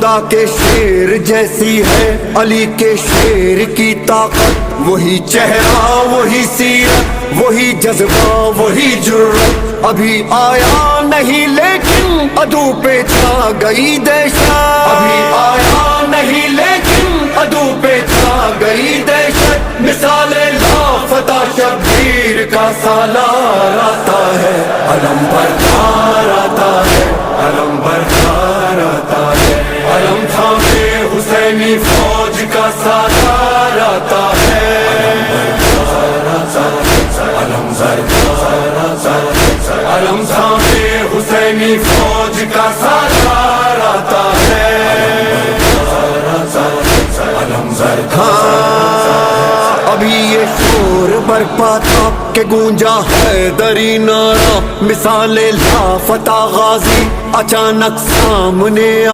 خدا کے شیر جیسی ہے علی کے شیر کی طاقت، وہی چہرہ وہی سیرت وہی جذبہ وہی جرت، ابھی آیا نہیں لیکن عدو پہ چھا گئی دہشت، ابھی آیا نہیں لیکن عدو پہ چھا گئی دہشت، مثال لافتہ شبیر کا سالار آتا ہے، علم بردار آتا ہے، علم بردار آتا ہے، علم تھامے حسینی فوج کا سالار آتا ہے، علم بردار آتا ہے، علم تھامے حسینی فوج کا سالار آتا ہے، علم بردار۔ ابھی یہ شور برپا تھا کہ گونجا حیدری نعرہ، مثال لافتہ غازی اچانک سامنے